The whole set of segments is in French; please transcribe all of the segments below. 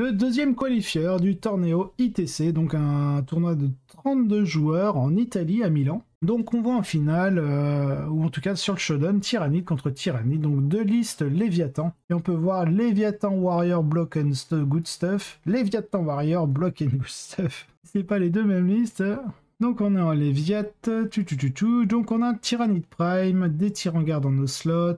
le deuxième qualifieur du Torneo ITC, donc un tournoi de 32 joueurs en Italie, à Milan. Donc on voit en finale, ou en tout cas sur le showdown, Tyrannide contre Tyrannide, donc deux listes Léviathan. Et on peut voir Léviathan Warrior Block and Good Stuff, Léviathan Warrior Block and Good Stuff. C'est pas les deux mêmes listes. Donc on est en Léviat, donc on a un Tyrannide Prime, des tirs en garde dans nos slots,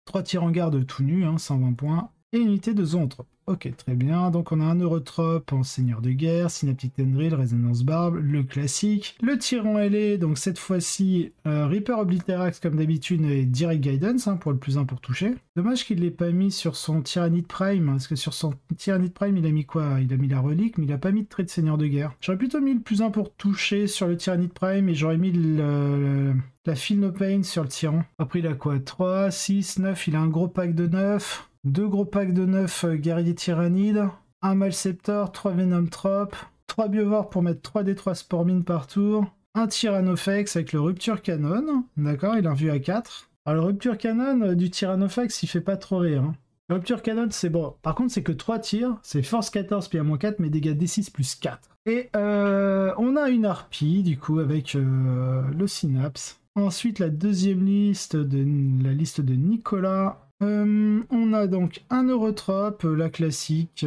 3 tirs en garde tout nus, 120 points, et unité de zoanthrope. Ok, très bien. Donc on a un Neurotrope en Seigneur de Guerre, Synaptic Tendril, Résonance Barbe, le classique. Le tyran ailé, donc cette fois-ci, Reaper Obliterax comme d'habitude et Direct Guidance pour le plus 1 pour toucher. Dommage qu'il ne l'ait pas mis sur son Tyrannide Prime, parce que sur son Tyrannide Prime, il a mis quoi? Il a mis la relique, mais il a pas mis de trait de Seigneur de Guerre. J'aurais plutôt mis le plus 1 pour toucher sur le Tyrannide Prime et j'aurais mis la Feel No Pain sur le tyran. Après il a quoi? 3, 6, 9, il a un gros pack de 9. 2 gros packs de 9 guerriers tyrannides, 1 Malceptor, 3 Venom Trop, 3 Biovore pour mettre 3d3 Spore Mine par tour, un Tyrannophex avec le Rupture Canon, d'accord, il a un vue à 4. Alors le Rupture Canon du Tyrannophex, il fait pas trop rire. Le Rupture Canon, c'est bon. Par contre, c'est que 3 tirs, c'est Force 14 puis à -4, mais dégâts D6 plus 4. Et on a une harpie, du coup, avec le Synapse. Ensuite, la deuxième liste, la liste de Nicolas. On a donc un Neurotrope, la classique,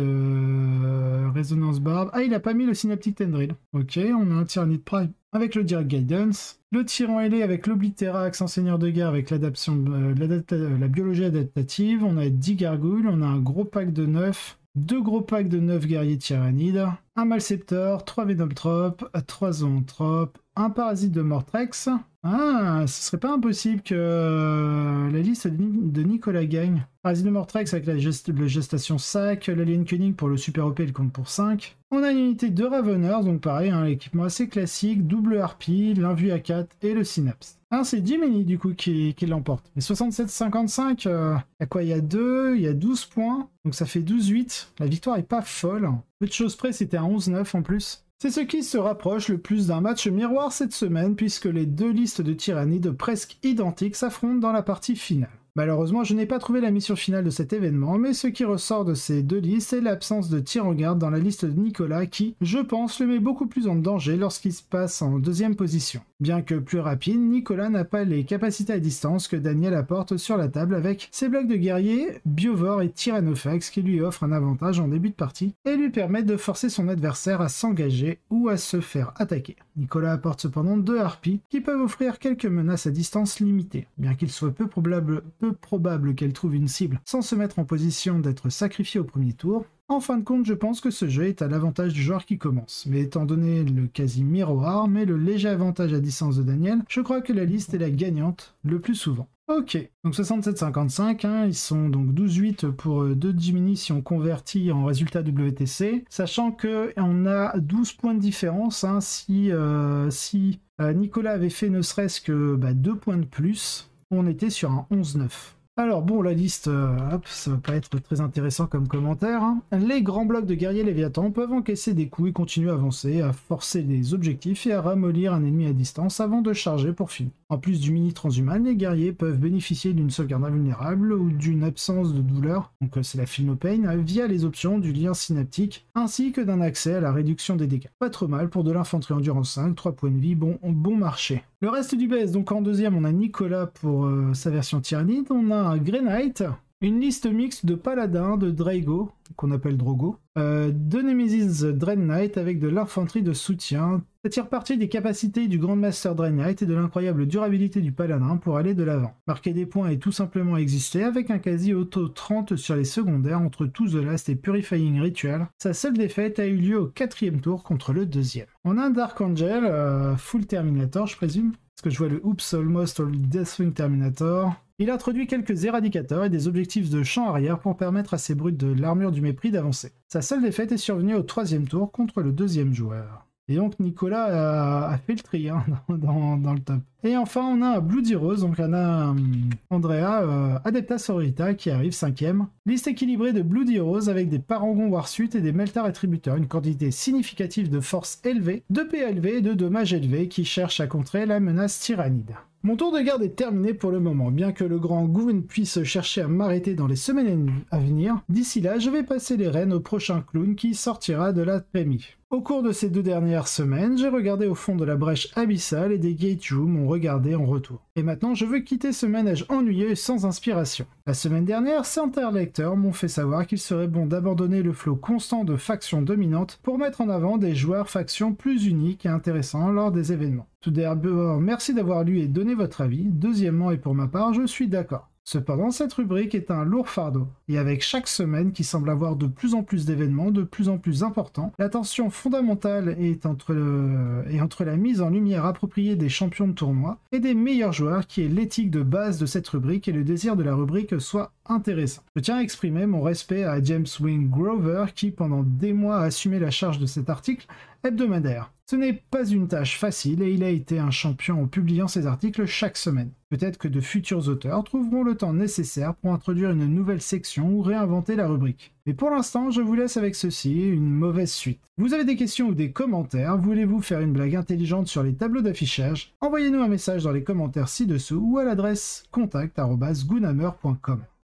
Résonance Barbe. Ah, il a pas mis le Synaptic Tendril. Ok, on a un Tyrannide Prime avec le Direct Guidance. Le tyran ailé avec l'Obliterax, Seigneur de Guerre avec l'adaptation, la biologie adaptative. On a 10 gargouilles, on a un gros pack de 9. 2 gros packs de 9 guerriers tyrannides, un Malceptor, 3 Venomtrope, 3 Zoanthrope, un Parasite de Mortrex. Ah, ce serait pas impossible que la liste de Nicolas gagne. Parasite de Mortrex avec le Gestation Sac, l'Alien Cunning pour le Super OP, il compte pour 5. On a une unité de Raveners, donc pareil, l'équipement assez classique, double harpie, l'invue à 4 et le Synapse. C'est Jiminy du coup qui l'emporte. Mais 67-55, à quoi il y a 2, il y a 12 points, donc ça fait 12-8. La victoire est pas folle. Peu de choses près, c'était un 11-9 en plus. C'est ce qui se rapproche le plus d'un match miroir cette semaine, puisque les deux listes de tyrannides presque identiques s'affrontent dans la partie finale. Malheureusement, je n'ai pas trouvé la mission finale de cet événement, mais ce qui ressort de ces deux listes est l'absence de tir en garde dans la liste de Nicolas qui, je pense, le met beaucoup plus en danger lorsqu'il se passe en deuxième position. Bien que plus rapide, Nicolas n'a pas les capacités à distance que Daniel apporte sur la table avec ses blocs de guerrier, Biovore et Tyrannophex qui lui offrent un avantage en début de partie et lui permettent de forcer son adversaire à s'engager ou à se faire attaquer. Nicolas apporte cependant 2 harpies qui peuvent offrir quelques menaces à distance limitée, bien qu'il soit peu probable qu'elle trouve une cible sans se mettre en position d'être sacrifiée au premier tour. En fin de compte, je pense que ce jeu est à l'avantage du joueur qui commence, mais étant donné le quasi miroir, mais le léger avantage à distance de Daniel, je crois que la liste est la gagnante le plus souvent. Ok, donc 67-55, ils sont donc 12-8 pour 2 Jiminy si on convertit en résultat WTC, sachant qu'on a 12 points de différence si Nicolas avait fait ne serait-ce que 2 points de plus, on était sur un 11-9. Alors bon, la liste, ça va pas être très intéressant comme commentaire. Les grands blocs de guerriers Léviathan peuvent encaisser des coups et continuer à avancer, à forcer les objectifs et à ramollir un ennemi à distance avant de charger pour finir. En plus du mini transhuman, les guerriers peuvent bénéficier d'une sauvegarde invulnérable ou d'une absence de douleur, donc c'est la Feel No Pain, via les options du lien synaptique, ainsi que d'un accès à la réduction des dégâts. Pas trop mal pour de l'infanterie endurance 5, 3 points de vie, bon marché. Le reste du BS, donc en deuxième, on a Nicolas pour sa version tyrannide, on a un Grey Knight, une liste mixte de paladins, de Draigo, qu'on appelle Drogo, de Nemesis Dread Knight avec de l'infanterie de soutien. Ça tire parti des capacités du Grandmaster Dread Knight et de l'incroyable durabilité du paladin pour aller de l'avant. Marquer des points et tout simplement exister avec un quasi auto 30 sur les secondaires entre To The Last et Purifying Ritual. Sa seule défaite a eu lieu au 4e tour contre le 2e. On a un Dark Angel, full Terminator je présume, parce que je vois le Oops Almost All Deathwing Terminator. Il introduit quelques éradicateurs et des objectifs de champ arrière pour permettre à ses brutes de l'armure du mépris d'avancer. Sa seule défaite est survenue au 3e tour contre le 2e joueur. Et donc Nicolas a fait le tri dans le top. Et enfin on a un Bloody Rose, donc on a Andrea Adepta Sororita qui arrive 5e. Liste équilibrée de Bloody Rose avec des Parangons Warsuite et des Meltar Attributeurs, une quantité significative de force élevée, de PA élevée et de dommages élevés qui cherchent à contrer la menace tyrannide. Mon tour de garde est terminé pour le moment, bien que le grand Goon puisse chercher à m'arrêter dans les semaines à venir. D'ici là, je vais passer les rênes au prochain clown qui sortira de la PMI. Au cours de ces 2 dernières semaines, j'ai regardé au fond de la brèche abyssale et des gate rooms m'ont regardé en retour. Et maintenant, je veux quitter ce manège ennuyeux et sans inspiration. La semaine dernière, certains lecteurs m'ont fait savoir qu'il serait bon d'abandonner le flot constant de factions dominantes pour mettre en avant des joueurs factions plus uniques et intéressants lors des événements. Tout d'abord, merci d'avoir lu et donné votre avis. Deuxièmement, et pour ma part, je suis d'accord. Cependant, cette rubrique est un lourd fardeau, et avec chaque semaine qui semble avoir de plus en plus d'événements de plus en plus importants, la tension fondamentale est entre la mise en lumière appropriée des champions de tournoi et des meilleurs joueurs qui est l'éthique de base de cette rubrique et le désir de la rubrique soit intéressant. Je tiens à exprimer mon respect à James Wing Grover qui pendant des mois a assumé la charge de cet article hebdomadaire. Ce n'est pas une tâche facile et il a été un champion en publiant ses articles chaque semaine. Peut-être que de futurs auteurs trouveront le temps nécessaire pour introduire une nouvelle section ou réinventer la rubrique. Mais pour l'instant, je vous laisse avec ceci, une mauvaise suite. Vous avez des questions ou des commentaires? Voulez-vous faire une blague intelligente sur les tableaux d'affichage? Envoyez-nous un message dans les commentaires ci-dessous ou à l'adresse contact@goonhammer.com.